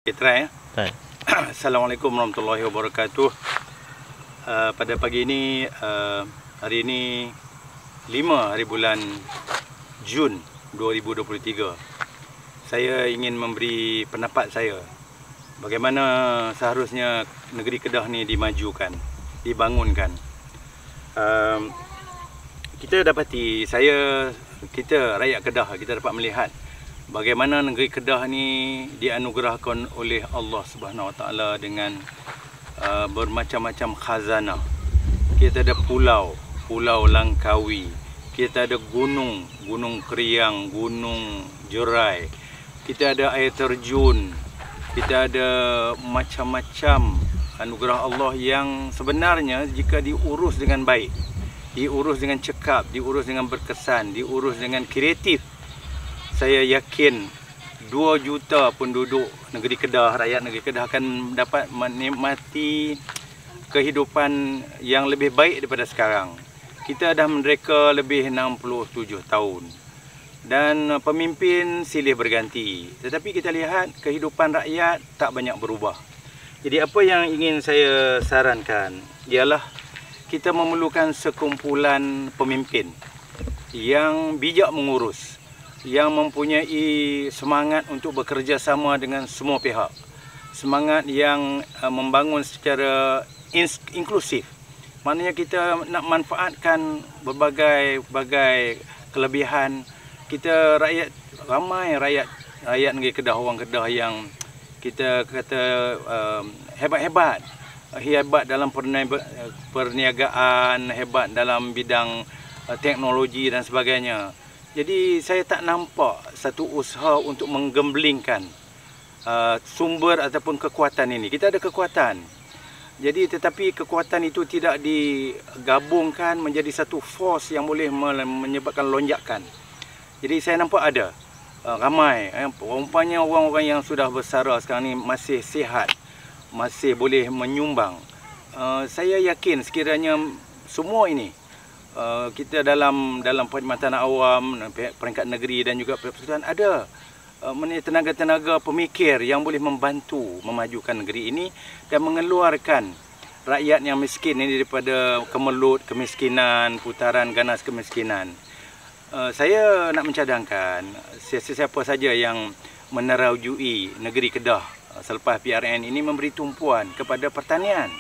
Okay, try ya. Try. Assalamualaikum warahmatullahi wabarakatuh. Pada pagi ini, hari ini 5 hari bulan Jun 2023. Saya ingin memberi pendapat saya bagaimana seharusnya negeri Kedah ni dimajukan, dibangunkan. Kita dapati, kita rakyat Kedah, kita dapat melihat bagaimana negeri Kedah ni dianugerahkan oleh Allah Subhanahu Wa Taala dengan bermacam-macam khazanah. Kita ada pulau, Pulau Langkawi. Kita ada gunung, Gunung Kriang, Gunung Jerai. Kita ada air terjun. Kita ada macam-macam anugerah Allah yang sebenarnya jika diurus dengan baik, diurus dengan cekap, diurus dengan berkesan, diurus dengan kreatif, saya yakin 2 juta penduduk negeri Kedah, rakyat negeri Kedah akan dapat menikmati kehidupan yang lebih baik daripada sekarang. Kita dah merdeka lebih 67 tahun dan pemimpin silih berganti, tetapi kita lihat kehidupan rakyat tak banyak berubah. Jadi apa yang ingin saya sarankan ialah kita memerlukan sekumpulan pemimpin yang bijak mengurus, yang mempunyai semangat untuk bekerja sama dengan semua pihak, semangat yang membangun secara inklusif. Maknanya kita nak manfaatkan berbagai kelebihan kita. Ramai rakyat negeri Kedah, orang Kedah yang kita kata hebat dalam perniagaan, hebat dalam bidang teknologi dan sebagainya. Jadi saya tak nampak satu usaha untuk menggemblingkan sumber ataupun kekuatan ini. Kita ada kekuatan. Jadi tetapi kekuatan itu tidak digabungkan menjadi satu force yang boleh menyebabkan lonjakan. Jadi saya nampak ada ramai umpamanya orang-orang yang sudah bersara sekarang ni masih sihat, masih boleh menyumbang. Saya yakin sekiranya semua ini kita dalam perkhidmatan awam, peringkat negeri dan juga persekutuan ada tenaga-tenaga pemikir yang boleh membantu memajukan negeri ini dan mengeluarkan rakyat yang miskin ini daripada kemelut kemiskinan, putaran ganas kemiskinan. Saya nak mencadangkan siapa saja yang menerajui negeri Kedah selepas PRN ini memberi tumpuan kepada pertanian.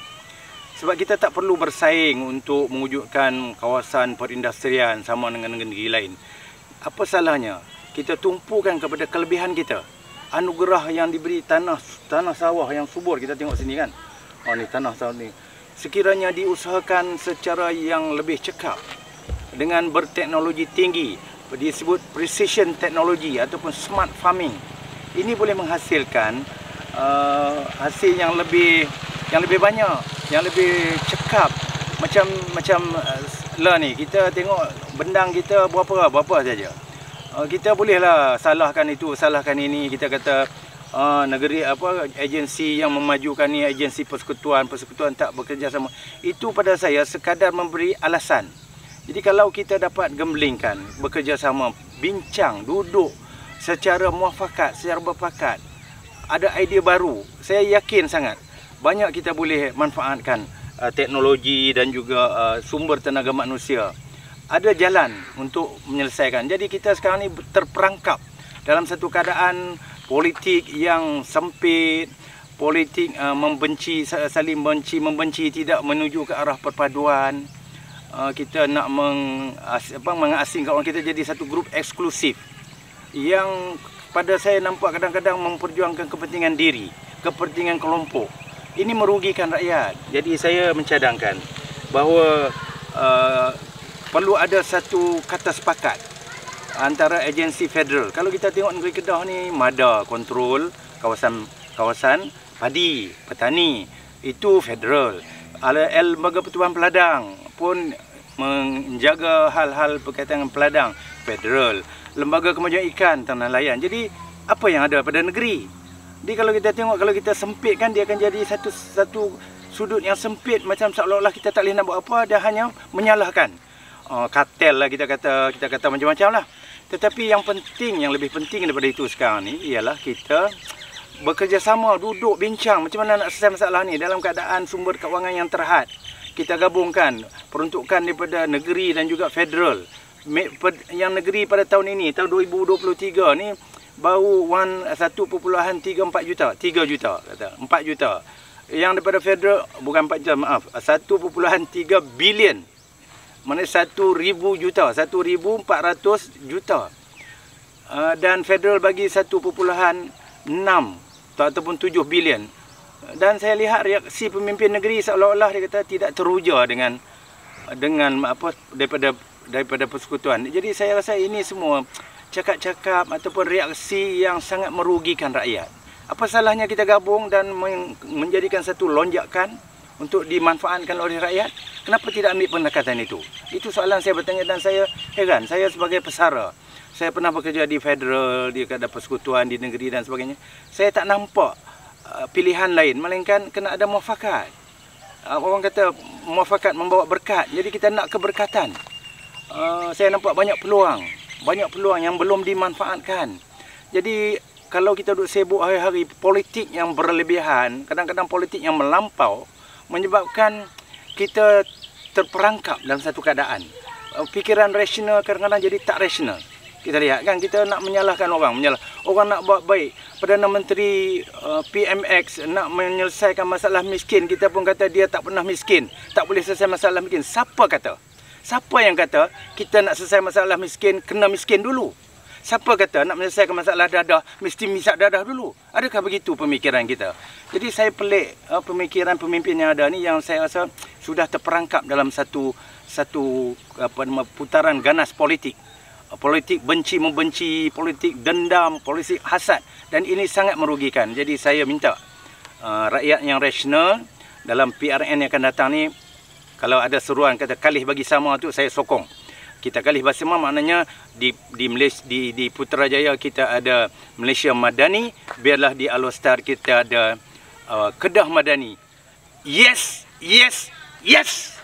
Sebab kita tak perlu bersaing untuk mewujudkan kawasan perindustrian sama dengan negeri lain. Apa salahnya kita tumpukan kepada kelebihan kita. Anugerah yang diberi tanah sawah yang subur, kita tengok sini kan. Oh ni tanah sawah ni. Sekiranya diusahakan secara yang lebih cekap dengan berteknologi tinggi, disebut precision technology ataupun smart farming. Ini boleh menghasilkan hasil yang lebih banyak, yang lebih cekap. Macam lah ni, kita tengok bendang kita berapa saja. Kita bolehlah salahkan itu, salahkan ini. Kita kata negeri agensi yang memajukan ni, agensi persekutuan tak bekerjasama. Itu pada saya sekadar memberi alasan. Jadi kalau kita dapat gemblingkan, bekerjasama, bincang, duduk secara muafakat, secara berpakat, ada idea baru, saya yakin sangat banyak kita boleh manfaatkan teknologi dan juga sumber tenaga manusia. Ada jalan untuk menyelesaikan. Jadi kita sekarang ni terperangkap dalam satu keadaan politik yang sempit, politik saling membenci, tidak menuju ke arah perpaduan. Kita nak mengasingkan orang kita jadi satu grup eksklusif yang pada saya nampak kadang-kadang memperjuangkan kepentingan diri, kepentingan kelompok. Ini merugikan rakyat. Jadi saya mencadangkan bahawa perlu ada satu kata sepakat antara agensi federal. Kalau kita tengok negeri Kedah ni, MADA kontrol kawasan padi, petani, itu federal. Lembaga Pertubuhan Peladang pun menjaga hal-hal berkaitan dengan peladang, federal. Lembaga Kemajuan Ikan, Tanah Layan. Jadi apa yang ada pada negeri? Jadi kalau kita tengok, kalau kita sempitkan, dia akan jadi satu sudut yang sempit, macam seolah-olah kita tak boleh nak buat apa, dia hanya menyalahkan. Kartel lah kita kata macam-macam lah. Tetapi yang lebih penting daripada itu sekarang ni ialah kita bekerjasama, duduk bincang macam mana nak selesai masalah ni dalam keadaan sumber kewangan yang terhad. Kita gabungkan peruntukan daripada negeri dan juga federal. Yang negeri pada tahun ini, tahun 2023 ni baru 1.34 juta, 3 juta kata, 4 juta. Yang daripada federal bukan 4 juta, maaf, 1.3 bilion. Mana 1,000 juta, 1,400 juta. Dan federal bagi 1.6 ataupun 7 bilion. Dan saya lihat reaksi pemimpin negeri seolah-olah dia kata tidak teruja dengan apa daripada persekutuan. Jadi saya rasa ini semua cakap-cakap ataupun reaksi yang sangat merugikan rakyat. Apa salahnya kita gabung dan menjadikan satu lonjakan untuk dimanfaatkan oleh rakyat? Kenapa tidak ambil pendekatan itu? Itu soalan saya bertanya dan saya heran. Saya sebagai pesara, saya pernah bekerja di federal, di kadar persekutuan, di negeri dan sebagainya. Saya tak nampak pilihan lain, melainkan kena ada muafakat. Orang kata muafakat membawa berkat. Jadi kita nak keberkatan. Saya nampak banyak peluang yang belum dimanfaatkan. Jadi kalau kita duduk sibuk hari-hari, politik yang berlebihan, kadang-kadang politik yang melampau menyebabkan kita terperangkap dalam satu keadaan. Fikiran rasional kadang-kadang jadi tak rasional. Kita lihat kan, kita nak menyalahkan orang, orang nak buat baik. Perdana Menteri PMX nak menyelesaikan masalah miskin, kita pun kata dia tak pernah miskin, tak boleh selesai masalah miskin. Siapa kata? Siapa yang kata kita nak selesai masalah miskin kena miskin dulu? Siapa kata nak menyelesaikan masalah dadah mesti misak dadah dulu? Adakah begitu pemikiran kita? Jadi saya pelik pemikiran pemimpin yang ada ni, yang saya rasa sudah terperangkap dalam satu putaran ganas politik. Politik benci-membenci, politik dendam, politik hasad, dan ini sangat merugikan. Jadi saya minta rakyat yang rasional dalam PRN yang akan datang ni, kalau ada seruan kata kalih bagi sama tu, saya sokong. Kita kalih bersama maknanya di Putrajaya kita ada Malaysia Madani, biarlah di Alor-Star kita ada Kedah Madani. Yes, yes, yes.